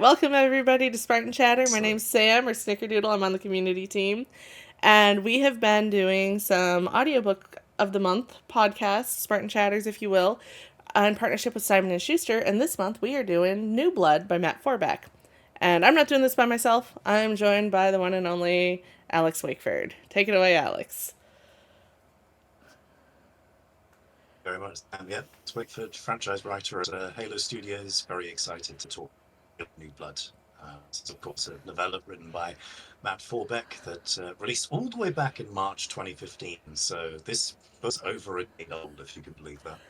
Welcome everybody to Spartan Chatter. My Excellent. name's Sam, or Snickerdoodle. I'm on the community team. And we have been doing some audiobook of the month podcasts, Spartan Chatters, if you will, in partnership with Simon and Schuster. And this month we are doing New Blood by Matt Forbeck. And I'm not doing this by myself. I'm joined by the one and only Alex Wakeford. Take it away, Alex. Very much. Yeah, Wickford, franchise writer at Halo Studios. Very excited to talk New Blood. It's of course a novella written by Matt Forbeck that released all the way back in March 2015. So this was over a decade old, if you can believe that.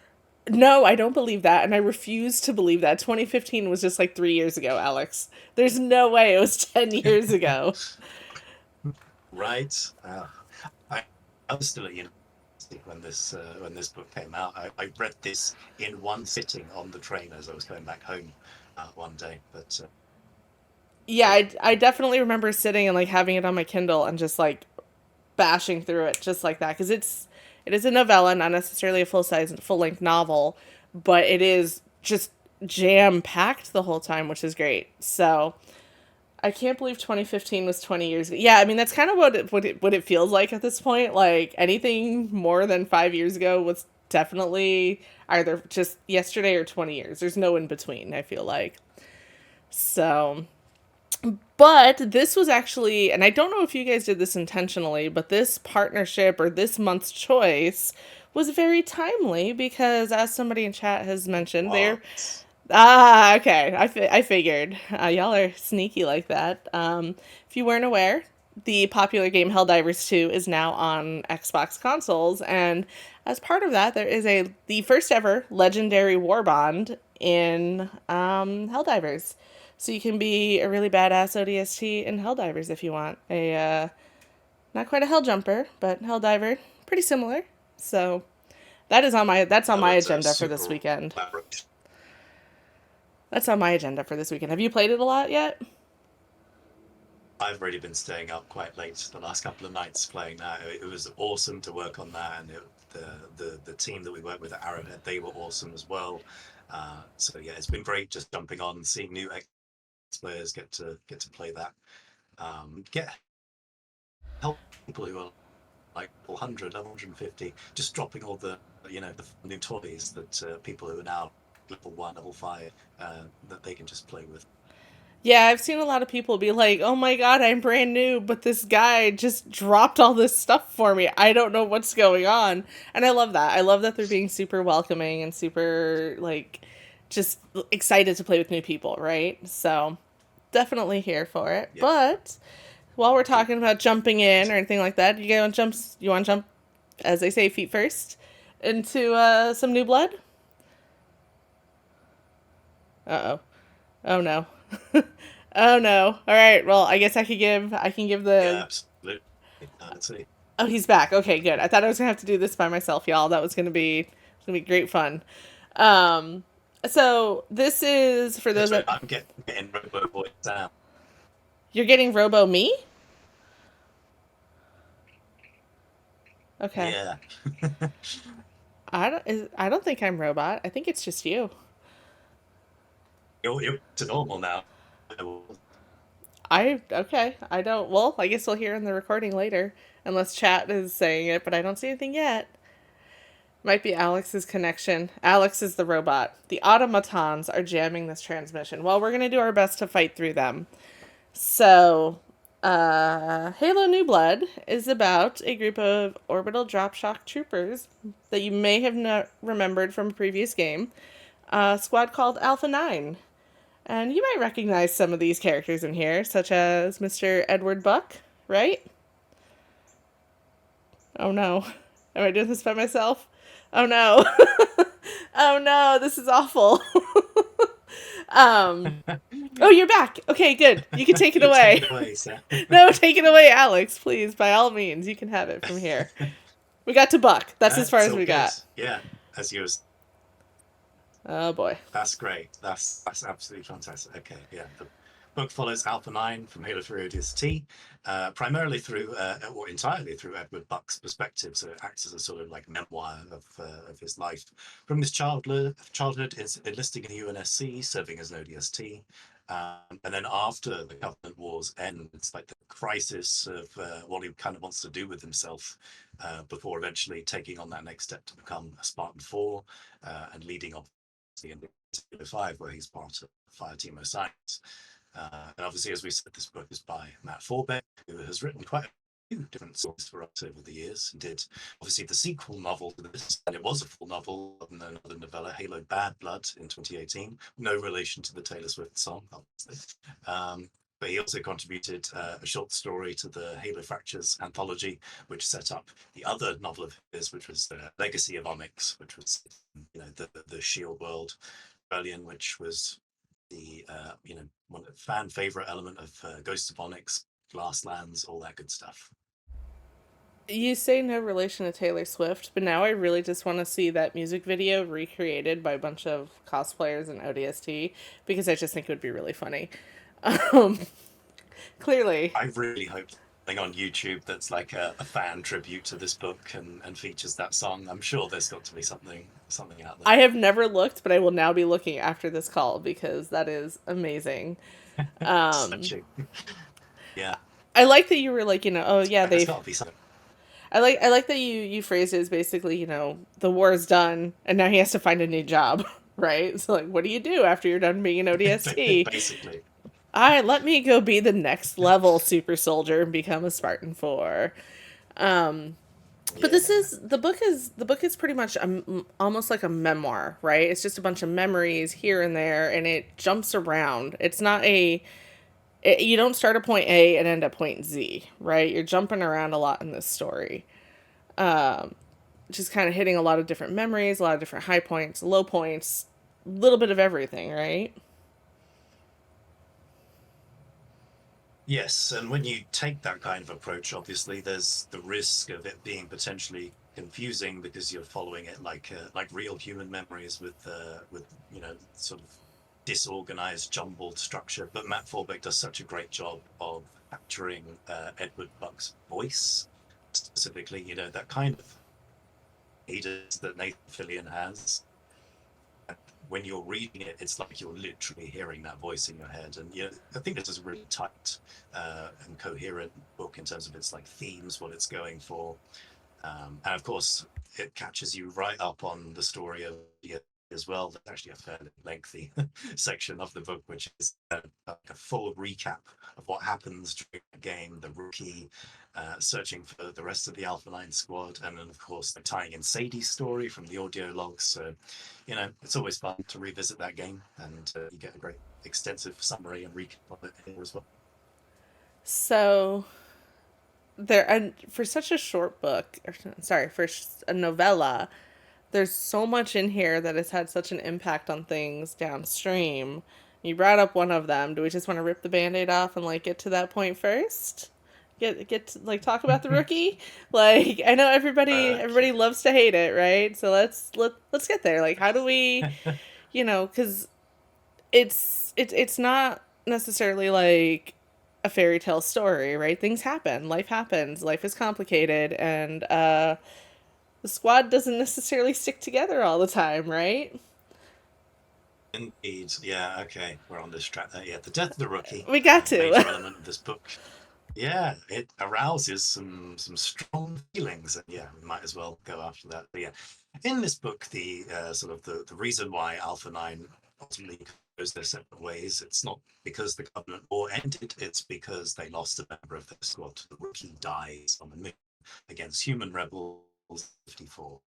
No, I don't believe that, and I refuse to believe that. 2015 was just like 3 years ago, Alex. There's no way it was 10 years ago. Right. I, I was still at university when this book came out. I read this in one sitting on the train as I was going back home one day. But Yeah, I definitely remember sitting and like having it on my Kindle and just like bashing through it just like that because it is a novella, not necessarily a full length novel, but it is just jam packed the whole time, which is great. So I can't believe 2015 was 20 years ago. Yeah, I mean that's kind of what it feels like at this point. Like anything more than 5 years ago was definitely either just yesterday or 20 years. There's no in between. I feel like so. But this was actually, and I don't know if you guys did this intentionally, but this partnership or this month's choice was very timely because, as somebody in chat has mentioned, they're what? okay. I figured y'all are sneaky like that. If you weren't aware, the popular game Helldivers 2 is now on Xbox consoles, and as part of that, there is the first ever legendary war bond in Helldivers. So you can be a really badass ODST in Helldivers if you want a not quite a Hell Jumper, but Helldiver, pretty similar. So that's on No, my it's a agenda for this super weekend. collaboration. That's on my agenda for this weekend. Have you played it a lot yet? I've already been staying up quite late the last couple of nights playing that. It was awesome to work on that, and the team that we worked with at Arrowhead, they were awesome as well. So yeah, it's been great just jumping on, seeing new ex players get to play that. Get help people who are like level 100, level 150, just dropping all the new toys that people who are now level 1, level 5, that they can just play with. Yeah, I've seen a lot of people be like, "Oh my god, I'm brand new, but this guy just dropped all this stuff for me. I don't know what's going on." And I love that. I love that they're being super welcoming and super like just excited to play with new people, right? So, definitely here for it. Yeah. But while we're talking about jumping in or anything like that, you want to jump as they say feet first into some new blood? Uh-oh. Oh no. Oh no. All right. Well, I guess I can give Yeah, the absolutely. Let's see. Oh, he's back. Okay, good. I thought I was going to have to do this by myself, y'all. That was going to be great fun. Um so this is for those Sorry, that I'm getting Robo Voice down. you're getting Robo me? Okay. Yeah. I don't think I'm robot. I think it's just you. You're to normal now. I okay. I don't well, I guess we'll hear in the recording later unless chat is saying it, but I don't see anything yet. Might be Alex's connection. Alex is the robot. The automatons are jamming this transmission. Well, we're going to do our best to fight through them. So, Halo New Blood is about a group of orbital drop shock troopers that you may have remembered from a previous game, a squad called Alpha 9. And you might recognize some of these characters in here, such as Mr. Edward Buck, right? Oh no. Am I doing this by myself? Oh no. Oh no, this is awful. um Oh, you're back. Okay, good. You can take it You take away. it away, Sam. No, take it away, Alex, please. By all means, you can have it from here. We got to Buck. That's as far That's as all we good. got. Yeah, as you was. Oh boy. That's great. That's absolutely fantastic. Okay, yeah. The book follows Alpha 9 from Halo 3 ODST, primarily through, or entirely through Edward Buck's perspective. So it acts as a sort of like memoir of his life from his childhood enlisting in the UNSC, serving as an ODST, And then after the Covenant Wars end, it's like the crisis of what he kind of wants to do with himself before eventually taking on that next step to become a Spartan 4 and leading obviously in Halo 5, where he's part of Fire Team Osiris. And obviously, as we said, this book is by Matt Forbeck, who has written quite a few different stories for us over the years, and did obviously the sequel novel to this, and it was a full novel and another novella, Halo Bad Blood, in 2018. No relation to the Taylor Swift song, obviously. But he also contributed a short story to the Halo Fractures anthology, which set up the other novel of his, which was Legacy of Onyx, which was the Shield World Rebellion, which was the one fan favorite element of Ghosts of Onyx, Glasslands, all that good stuff. You say no relation to Taylor Swift, but now I really just want to see that music video recreated by a bunch of cosplayers in ODST because I just think it would be really funny. Um, Clearly. I really hope something on YouTube that's like a fan tribute to this book and features that song. I'm sure there's got to be something out I there. have never looked, but I will now be looking after this call because that is amazing. Um, Searching, yeah, I like that you were like, oh yeah, there's they've. got to be something. I like that you phrased it as basically, the war is done and now he has to find a new job, right? So like, what do you do after you're done being an ODST? Basically. Let me go be the next level super soldier and become a Spartan 4. Um, but Yeah. the book is pretty much almost like a memoir, right? It's just a bunch of memories here and there, and it jumps around. It's not you don't start at point A and end at point Z, right? You're jumping around a lot in this story, just kind of hitting a lot of different memories, a lot of different high points, low points, a little bit of everything, right? Yes, and when you take that kind of approach, obviously there's the risk of it being potentially confusing because you're following it like real human memories with sort of disorganized, jumbled structure. But Matt Forbeck does such a great job of capturing Edward Buck's voice, specifically, that kind of cadence that Nathan Fillion has. When you're reading it, it's like you're literally hearing that voice in your head. And I think this is a really tight and coherent book in terms of its like themes, what it's going for, and of course, it catches you right up on the story of the as well. There's actually a fairly lengthy section of the book, which is like a full recap of what happens during the game, the rookie searching for the rest of the Alpha 9 squad, and then, of course, tying in Sadie's story from the audio logs. So, it's always fun to revisit that game, and you get a great extensive summary and recap of it here as well. So there, and for such a short book, sorry, for a novella, there's so much in here that has had such an impact on things downstream. You brought up one of them. Do we just want to rip the band-aid off and like get to that point first? Like talk about the rookie? Like I know everybody Okay. loves to hate it, right? So let's get there. Like how do we, cuz it's not necessarily like a fairy tale story, right? Things happen. Life happens. Life is complicated and the squad doesn't necessarily stick together all the time, right? Indeed. Yeah, okay. We're on this track. Yeah, the death of the rookie, We got major to. element of this book. Yeah, it arouses some strong feelings, and yeah, we might as well go after that. But yeah, in this book, the sort of the reason why Alpha 9 ultimately goes their separate ways, it's not because the Covenant War ended, it's because they lost a member of their squad. The rookie dies on the mission against human rebels 54.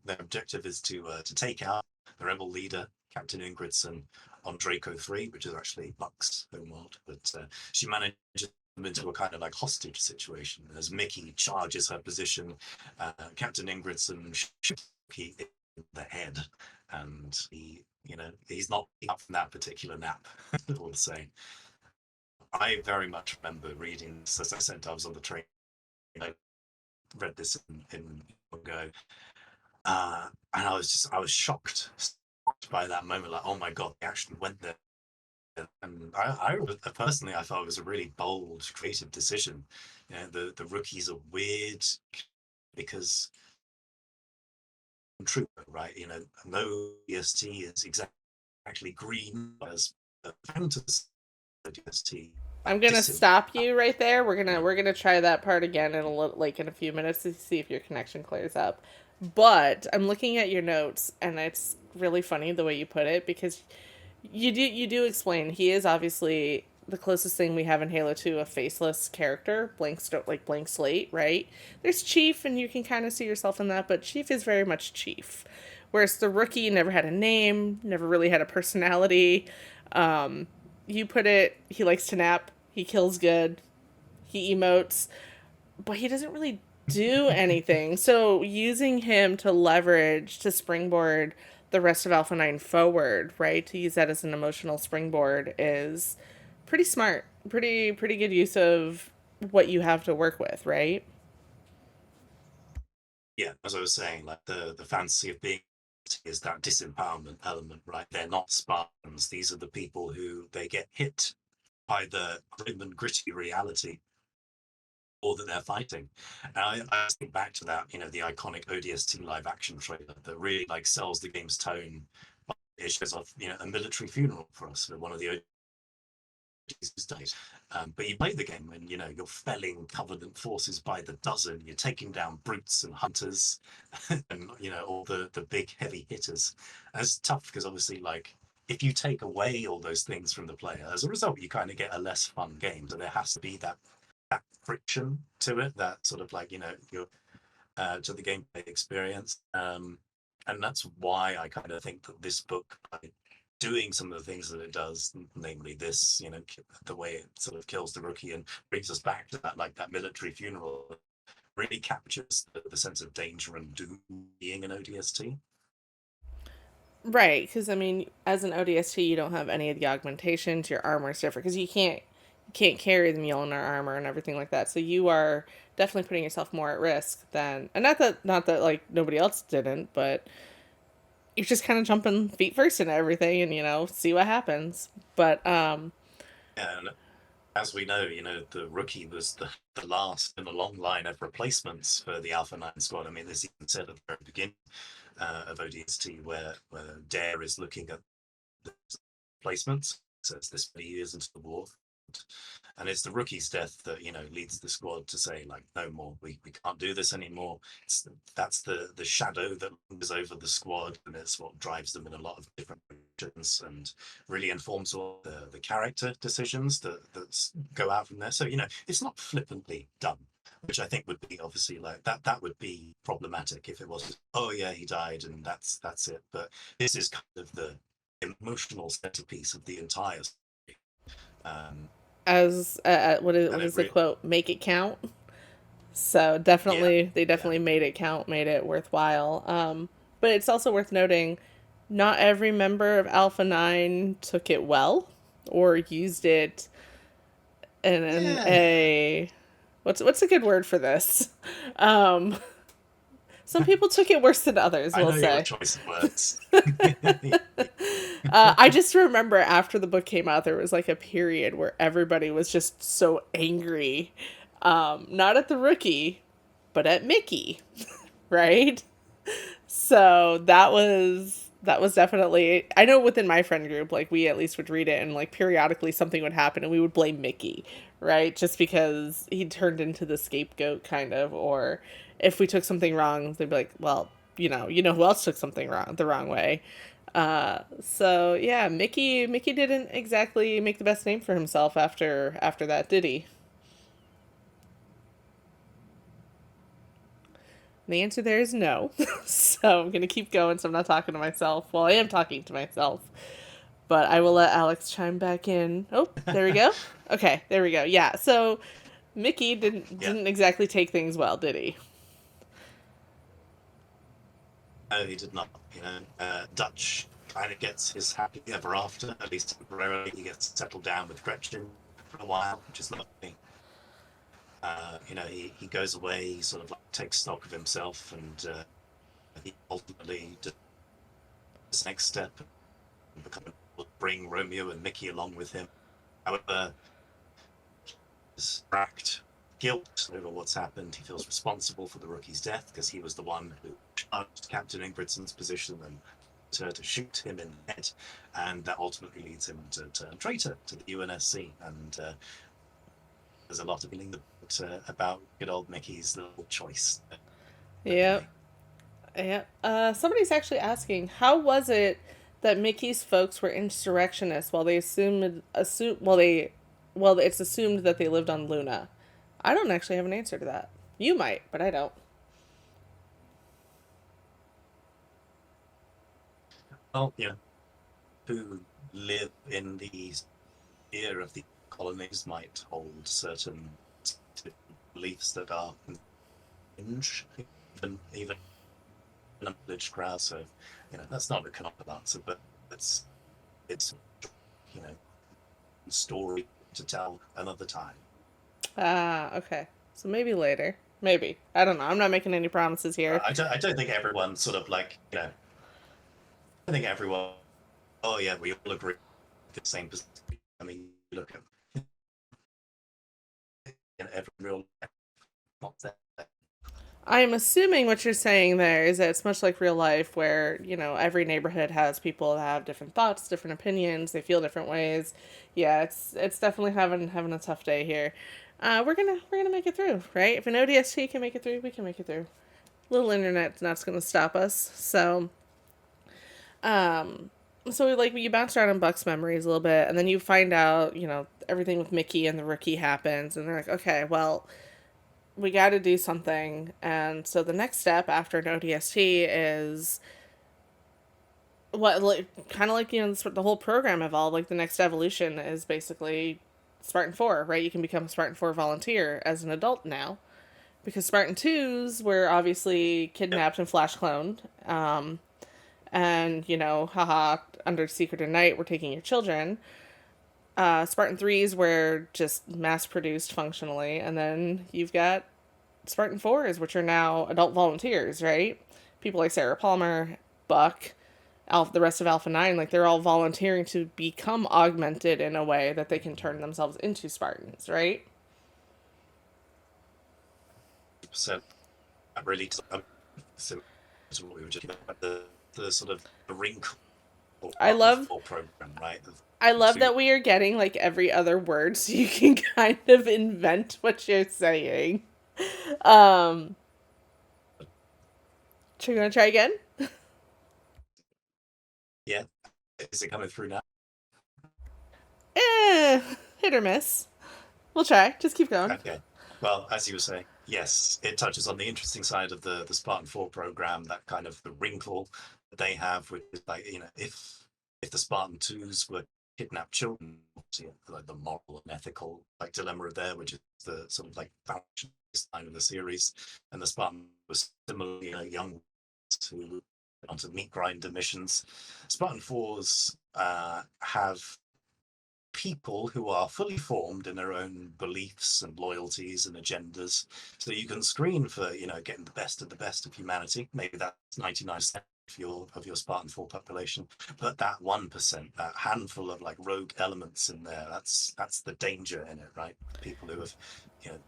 Their objective is to take out the rebel leader, Captain Ingridson, on Draco 3, which is actually Buck's homeworld. But she manages them into a kind of like hostage situation. As Mickey charges her position, Captain Ingridson shoots Mickey in the head, and he's not up from that particular nap. All the same, I very much remember reading this. As I said, I was on the train. I read this in ago, and I was shocked by that moment. Like, oh my god, they actually went there. And I personally, I thought it was a really bold, creative decision. The rookies are weird because true, right? No EST is exactly green as fantasy ODST, like I'm gonna stop disempower. you right there. We're gonna try that part again in a little, like in a few minutes to see if your connection clears up. But I'm looking at your notes, and it's really funny the way you put it because you do explain he is obviously the closest thing we have in Halo 2, a faceless character, like blank slate, right? There's Chief, and you can kind of see yourself in that, but Chief is very much Chief, whereas the rookie never had a name, never really had a personality. You put it, he likes to nap, he kills good, he emotes, but he doesn't really do anything. So using him to leverage to springboard the rest of Alpha 9 forward, right? To use that as an emotional springboard is pretty smart. Pretty good use of what you have to work with, right? Yeah, as I was saying, like the fantasy of being is that disempowerment element, right? They're not Spartans. These are the people who they get hit by the grim and gritty reality or that they're fighting. And I think back to that, the iconic ODST live action trailer that really like sells the game's tone. It shows off, a military funeral for us for one of the these days. But you play the game and you're felling Covenant forces by the dozen. You're taking down brutes and hunters, and all the big heavy hitters. And it's tough because obviously, like, if you take away all those things from the player, as a result, you kind of get a less fun game. So there has to be that friction to it, that sort of like your to the gameplay experience. And that's why I kind of think that this book, by doing some of the things that it does, namely this, the way it sort of kills the rookie and brings us back to that military funeral, really captures the sense of danger and doom being an ODST. Right, because I mean, as an ODST, you don't have any of the augmentations. Your armor is different because you can't carry the Mjolnir armor and everything like that. So you are definitely putting yourself more at risk than, and not that like nobody else didn't, but you're just kind of jumping feet first into everything, and see what happens. But And as we know, the rookie was the last in a long line of replacements for the Alpha 9 squad. I mean, this even said at the very beginning of ODST where Dare is looking at the placements. So it's this many years into the war. And it's the rookie's death that leads the squad to say like, no more, we can't do this anymore. That's the shadow that lingers over the squad, and it's what drives them in a lot of different directions and really informs all the character decisions that go out from there. So it's not flippantly done, which I think would be obviously like that would be problematic if it was, oh yeah, he died and that's it. But this is kind of the emotional centerpiece of the entire story. um, as what and it is the really, quote? Make it count. So yeah, they yeah, definitely made it count, made it worthwhile. But it's also worth noting, not every member of Alpha 9 took it well or used it in yeah. a what's a good word for this? Um, some people took it worse than others, I we'll know your say. choice of words. I just remember after the book came out, there was like a period where everybody was just so angry, not at the rookie, but at Mickey, right? So that was definitely, I know within my friend group, like we at least would read it and like periodically something would happen and we would blame Mickey, right? Just because he turned into the scapegoat kind of, or if we took something wrong, they'd be like, well, you know who else took something wrong the wrong way. So yeah, Mickey didn't exactly make the best name for himself after that, did he? The answer there is no. So I'm gonna keep going. So I'm not talking to myself. Well, I am talking to myself, but I will let Alex chime back in. Oh, there we go. Okay, there we go. Yeah. So Mickey didn't Yeah, didn't exactly take things well, did he? no, he did not. Dutch kind of gets his happy ever after, at least temporarily. He gets settled down with Gretchen for a while, which is lovely. He goes away, he sort of like takes stock of himself, and he ultimately does his next step and bring Romeo and Mickey along with him. However, he's racked guilt over what's happened. He feels responsible for the rookie's death because he was the one who charged Captain Ingridsson's position and to shoot him in the head, and that ultimately leads him to turn traitor to the UNSC. And there's a lot of feeling about good old Mickey's little choice that he Yep. made. Yep. Somebody's actually asking, how was it that Mickey's folks were insurrectionists while they well, it's assumed that they lived on Luna? I don't actually have an answer to that. You might, but I don't. Well, who live in the sphere of the colonies might hold certain beliefs that are cringe, even a village crowd. So, that's not a canonical answer, but it's you know story to tell another time. Ah, okay. So maybe later. Maybe. I don't know. I'm not making any promises here. I don't think everyone sort of I think everyone. Oh yeah, we all agree with the same perspective. I mean, you look at every real not that. I'm assuming what you're saying there is that it's much like real life where, every neighborhood has people that have different thoughts, different opinions, they feel different ways. Yeah, it's definitely having a tough day here. We're gonna make it through, right? If an ODST can make it through, we can make it through. Little internet's not gonna stop us. Um so like you bounce around in Buck's memories a little bit and then you find out, everything with Mickey and the rookie happens and they're like, okay, well, we got to do something. And so the next step after an ODST is what, like, kind of like, the whole program evolved. Like, the next evolution is basically Spartan 4, right? You can become a Spartan 4 volunteer as an adult now. Because Spartan 2s were obviously Yep. kidnapped and flash cloned. And, haha, under secret of night, we're taking your children. Spartan 3s were just mass produced functionally. And then you've got Spartan 4s, which are now adult volunteers, right? People like Sarah Palmer, Buck, the rest of Alpha 9, like they're all volunteering to become augmented in a way that they can turn themselves into Spartans, right? So that really similar to what we were just about the sort of the wrinkle I Spartan love 4 program, right? I love To that we are getting like every other word so you can kind of invent what you're saying. Um, so you gonna try again? yeah, is it coming through now? Eh, hit or miss. We'll try. Just keep going. Okay. Well, as you were saying, yes, it touches on the interesting side of the Spartan 4 program, that kind of the wrinkle that they have, which is like, if the Spartan 2s were kidnapped children, like the moral and ethical like dilemma there, which is the sort of like foundation line of the series, and the Spartan was similarly young who onto meat grinder missions. Spartan 4s have people who are fully formed in their own beliefs and loyalties and agendas. So you can screen for, getting the best of the best of humanity. Maybe that's 99% of your Spartan 4 population. But that 1%, that handful of like rogue elements in there, that's the danger in it, right? People who have, you know,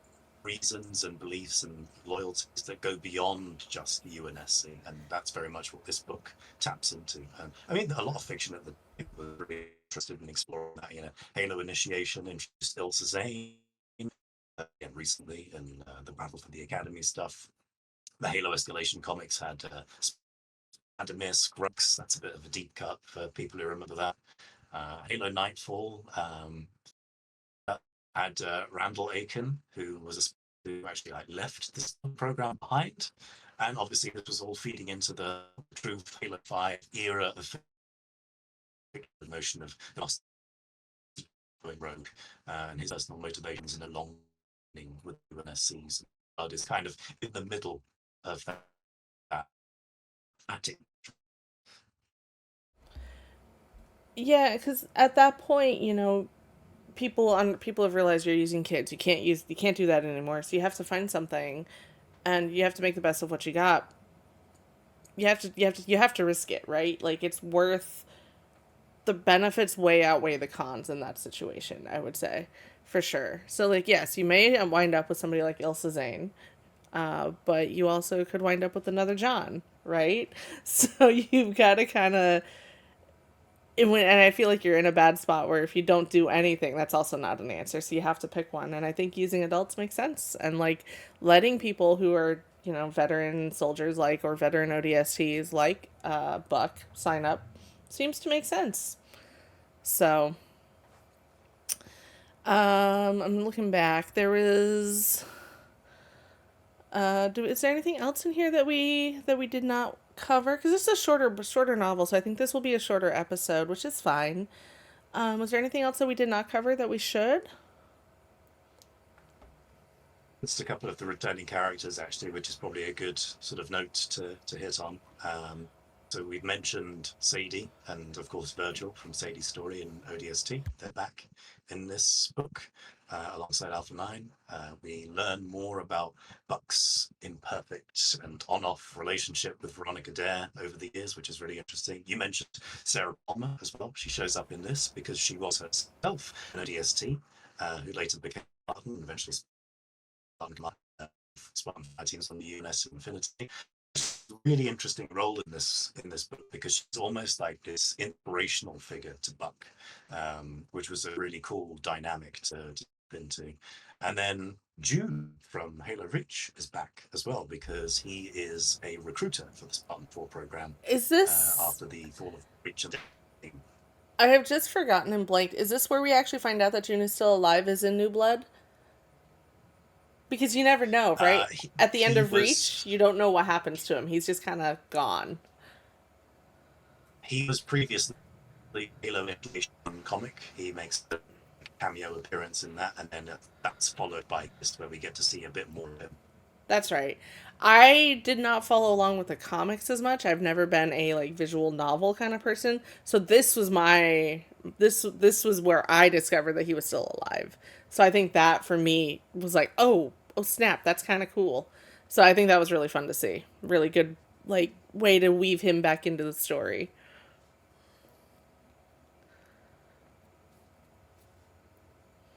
reasons and beliefs and loyalties that go beyond just the UNSC, and that's very much what this book taps into. And I mean, a lot of fiction at the people are really interested in exploring that. Halo Initiation introduced Ilsa Zane again recently in the Battle for the Academy stuff. The Halo Escalation comics had Adamir Scruggs. That's a bit of a deep cut for people who remember that. Halo Nightfall had Randall Aiken, who was who actually like left this program behind, and obviously this was all feeding into the true Halo 5 era of the notion of going rogue, and his personal motivations in a long with UNSCs. Blood is kind of in the middle of that attic. Yeah, because at that point, people have realized you're using kids. You can't do that anymore. So you have to find something, and you have to make the best of what you got. You have to risk it, right? Like it's worth the benefits way outweigh the cons in that situation. I would say, for sure. So like yes, you may wind up with somebody like Ilsa Zane, but you also could wind up with another John. right? So you've got to kind of, and I feel like you're in a bad spot where if you don't do anything, that's also not an answer. So you have to pick one. And I think using adults makes sense. And like letting people who are, veteran soldiers like, or veteran ODSTs like Buck sign up seems to make sense. So I'm looking back. There was is there anything else in here that we did not cover? Because this is a shorter novel, so I think this will be a shorter episode, which is fine. Was there anything else that we did not cover that we should? Just a couple of the returning characters, actually, which is probably a good sort of note to hit on. So we've mentioned Sadie and, of course, Virgil from Sadie's story in ODST. They're back in this book alongside Alpha 9. We learn more about Buck's imperfect and on-off relationship with Veronica Dare over the years, which is really interesting. You mentioned Sarah Palmer as well. She shows up in this because she was herself an ODST, who later became Spartan and eventually Spartan teams on the UNS Infinity. Really interesting role in this book because she's almost like this inspirational figure to Buck, which was a really cool dynamic to into. And then June from Halo Reach is back as well because he is a recruiter for the Spartan 4 program Is this? after the fall of Reach and I have just forgotten and blanked. Is this where we actually find out that June is still alive? Is in New Blood? Because you never know, right? he, At the end he of Reach, was you don't know what happens to him. He's just kind of gone. he was previously Halo Initiation comic. He makes a cameo appearance in that, and then that's followed by this, where we get to see a bit more of him. That's right. I did not follow along with the comics as much. I've never been a like visual novel kind of person. So this was where I discovered that he was still alive. So I think that for me was like, oh snap, that's kind of cool. So I think that was really fun to see. Really good like way to weave him back into the story.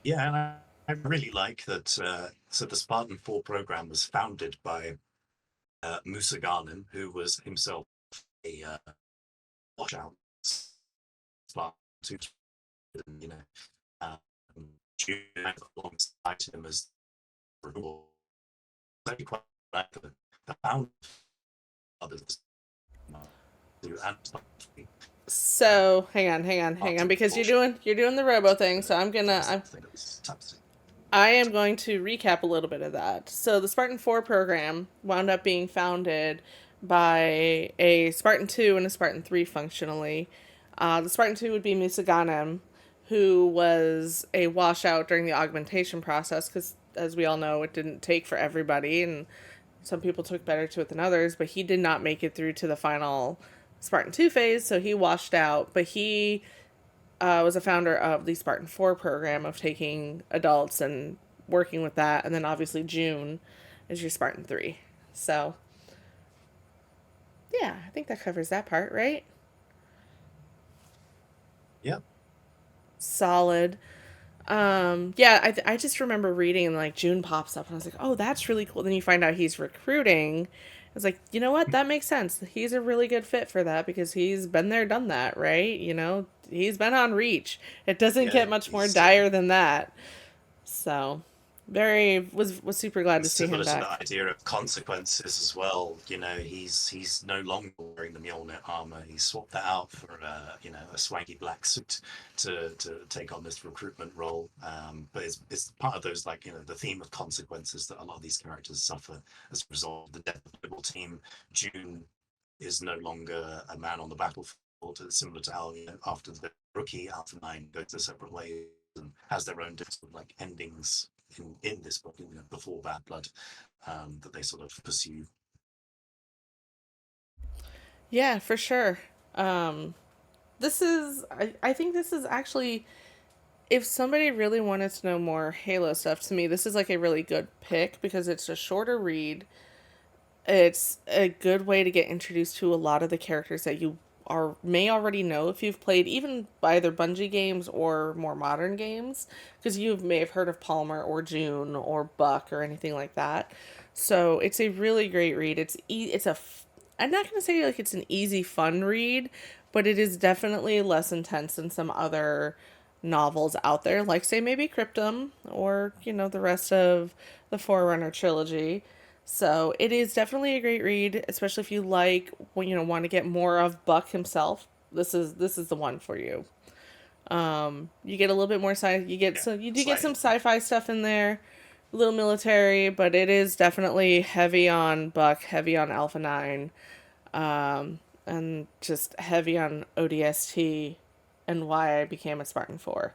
Yeah, and I really like that. So the Spartan 4 program was founded by Musa Ghanem, who was himself a washout Spartan 2, you know, um, alongside him as quite like the founder of others and So hang on, Spartan because bullshit. you're doing the robo thing. So I think it was tough. I am going to recap a little bit of that. So, the Spartan 4 program wound up being founded by a Spartan 2 and a Spartan 3 functionally. The Spartan 2 would be Musaganem, who was a washout during the augmentation process, because, as we all know, it didn't take for everybody, and some people took better to it than others, but he did not make it through to the final Spartan 2 phase, so he washed out. But he was a founder of the Spartan 4 program of taking adults and working with that. And then obviously June is your Spartan 3. So, yeah, I think that covers that part, right? Yeah, Solid. Yeah, I just remember reading and like June pops up and I was like, oh, that's really cool. Then you find out he's recruiting. I was like, you know what? That makes sense. He's a really good fit for that because he's been there, done that, right? He's been on Reach. It doesn't yeah, get much more he's dire than that. So, was super glad to see him similar to the back. idea of consequences as well. He's no longer wearing the Mjolnir armor. He swapped that out for a swanky black suit to take on this recruitment role. But it's part of those, like, the theme of consequences that a lot of these characters suffer as a result of the death of the Liberal team. June is no longer a man on the battlefield. It's similar to how, after the rookie Alpha 9 goes their separate ways and has their own different like endings in this book, before Bad Blood, that they sort of pursue. Yeah, for sure. Um, I think this is actually, if somebody really wanted to know more Halo stuff, to me, this is like a really good pick because it's a shorter read. It's a good way to get introduced to a lot of the characters that you may already know if you've played even either Bungie games or more modern games, because you may have heard of Palmer or June or Buck or anything like that. So it's a really great read. I'm not going to say like it's an easy, fun read, but it is definitely less intense than some other novels out there, like say maybe Cryptum or the rest of the Forerunner trilogy. So it is definitely a great read, especially if you like want to get more of Buck himself. This is the one for you. You get a little bit more Yeah, you do get some slightly. sci-fi stuff in there, a little military, but it is definitely heavy on Buck, heavy on Alpha 9, and just heavy on ODST and why I became a Spartan 4.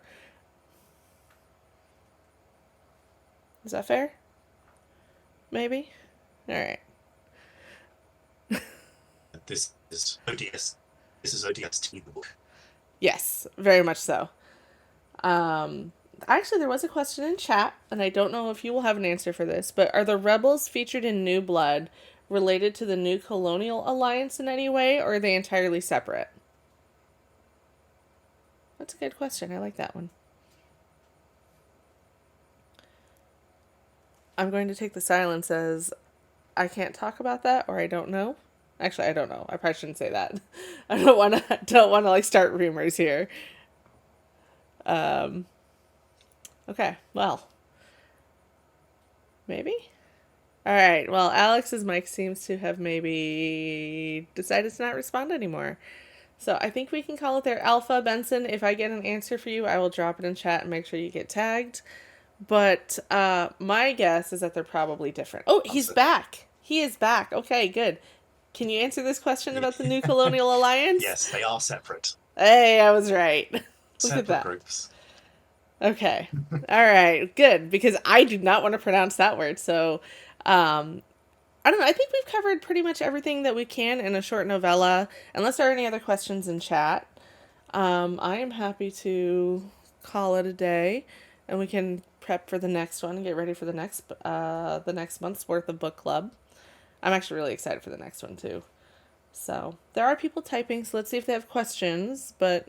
Is that fair? Maybe? All right. This is ODS. This is ODST the book. Yes, very much so. Um, Actually, there was a question in chat, and I don't know if you will have an answer for this, but are the rebels featured in New Blood related to the New Colonial Alliance in any way, or are they entirely separate? That's a good question. I like that one. I'm going to take the silence as I can't talk about that, or I don't know. Actually, I don't know. I probably shouldn't say that. I don't want to like start rumors here. Um, okay, well, maybe. All right. Well, Alex's mic seems to have maybe decided to not respond anymore. So I think we can call it there. Alpha Benson, if I get an answer for you, I will drop it in chat and make sure you get tagged. But my guess is that they're probably different. Oh, he's Answer. back. He is back. Okay, good. Can you answer this question about the New Colonial Alliance? Yes, they are separate. Hey, I was right. Look at Separate that. groups. Okay. All right. Good. Because I do not want to pronounce that word. So, um, I don't know. I think we've covered pretty much everything that we can in a short novella. Unless there are any other questions in chat, I am happy to call it a day, and we can prep for the next one and get ready for the next month's worth of book club. I'm actually really excited for the next one too. So there are people typing, so let's see if they have questions. But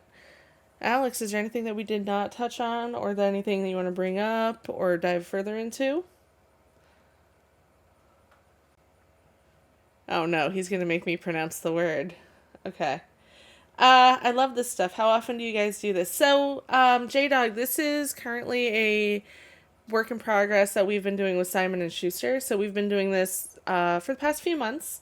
Alex, is there anything that we did not touch on, or that anything that you want to bring up or dive further into? Oh no, he's gonna make me pronounce the word. Okay. I love this stuff. How often do you guys do this? So, J Dog, this is currently a work in progress that we've been doing with Simon and Schuster. So we've been doing this for the past few months.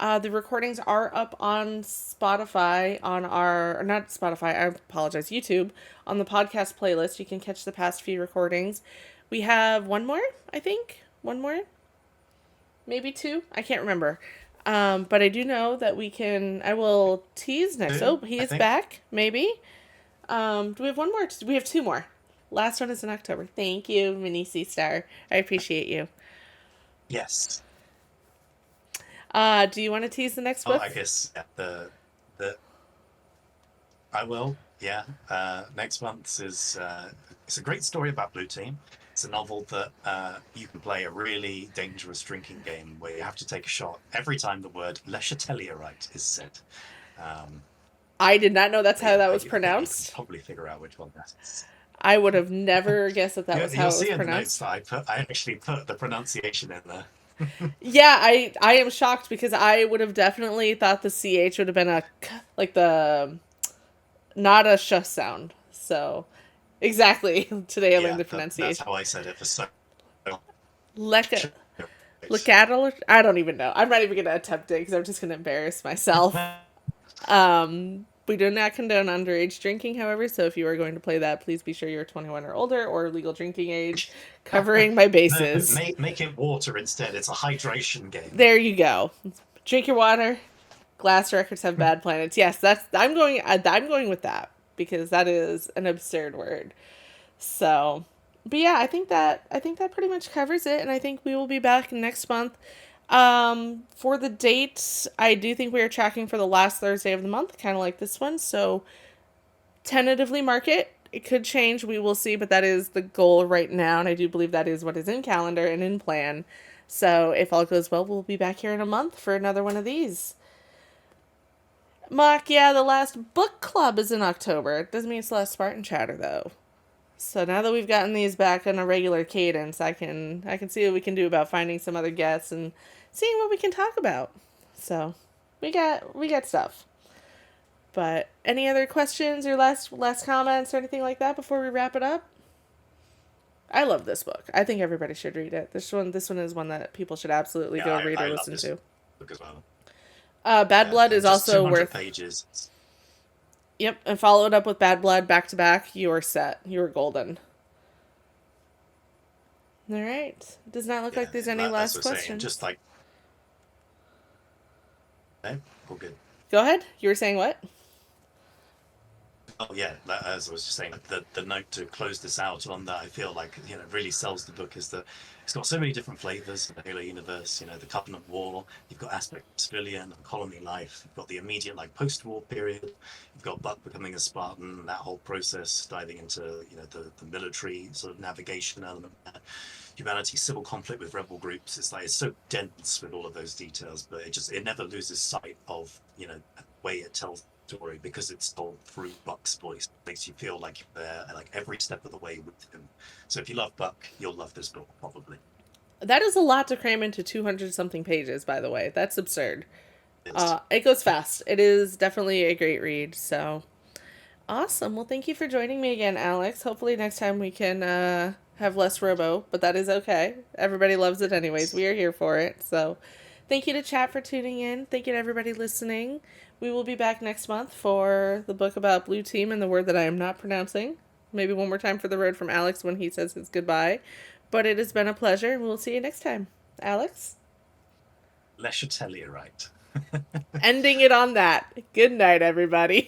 The recordings are up on Spotify on our, or not Spotify, I apologize, YouTube, on the podcast playlist. You can catch the past few recordings. We have one more, I think. One more? Maybe two? I can't remember. But I do know that I will tease next. Oh, Two, he I is think. back, maybe. Do we have one more? We have two more. Last one is in October. Thank you, Mini Sea Star. I appreciate you. Yes. Do you want to tease the next Oh, book? I guess yeah, the I will. Yeah. Next month's is it's a great story about Blue Team. It's a novel that you can play a really dangerous drinking game where you have to take a shot every time the word Le Chatelierite is said. Um, I did not know that's how yeah, that I was think you can pronounced. probably figure out which one that is. I would have never guessed that that was You'll how it was see in the notes pronounced. that I put. I actually put the pronunciation in there. Yeah, I am shocked because I would have definitely thought the ch would have been a like the not a sh sound. So exactly. Today I learned Yeah, the that's pronunciation. how I said it for so long. Leca Lecadal. I don't even know. I'm not even gonna attempt it because I'm just gonna embarrass myself. We do not condone underage drinking, however, so if you are going to play that, please be sure you're 21 or older or legal drinking age, covering my No, bases. make it water instead. It's a hydration game. There you go. Drink your water. Glass records have bad planets. Yes, I'm going with that because that is an absurd word. So, but yeah, I think that pretty much covers it, and I think we will be back next month. For the dates, I do think we are tracking for the last Thursday of the month, kind of like this one. So tentatively mark it. It could change. We will see, but that is the goal right now, and I do believe that is what is in calendar and in plan. So if all goes well, we'll be back here in a month for another one of these. Mock, yeah, the last book club is in October. It doesn't mean it's the last Spartan chatter though. So now that we've gotten these back on a regular cadence, I can see what we can do about finding some other guests and seeing what we can talk about. So we got stuff. But any other questions or last comments or anything like that before we wrap it up? I love this book. I think everybody should read it. This one is one that people should absolutely Yeah, go read I or love listen this to. book as well. Bad Yeah, Blood is and just also 200 worth. pages. Yep, and follow it up with Bad Blood back to back. You are set. You are golden. All right. Does not look Yeah, like there's and any that's last what I'm saying. Just questions. like, no, all good. Go ahead. You were saying what? Oh yeah, as I was just saying, the note to close this out on that I feel like really sells the book is that it's got so many different flavors of the Halo universe. The Covenant War, you've got aspects of civilian and colony life, you've got the immediate like post-war period, you've got Buck becoming a Spartan, that whole process diving into the military sort of navigation element, humanity's civil conflict with rebel groups. It's so dense with all of those details, but it never loses sight of the way it tells story because it's told through Buck's voice. It makes you feel like you're there, like every step of the way with him. So if you love Buck, you'll love this book probably. That is a lot to cram into 200 something pages, by the way. That's absurd. It's It goes fast. It is definitely a great read. So awesome. Well, thank you for joining me again, Alex. Hopefully next time we can have less robo, but that is okay. Everybody loves it anyways. We are here for it. So thank you to chat for tuning in. Thank you to everybody listening. We will be back next month for the book about Blue Team and the word that I am not pronouncing. Maybe one more time for the road from Alex when he says his goodbye. But it has been a pleasure, and we'll see you next time. Alex? Leshateliorite. Ending it on that. Good night, everybody.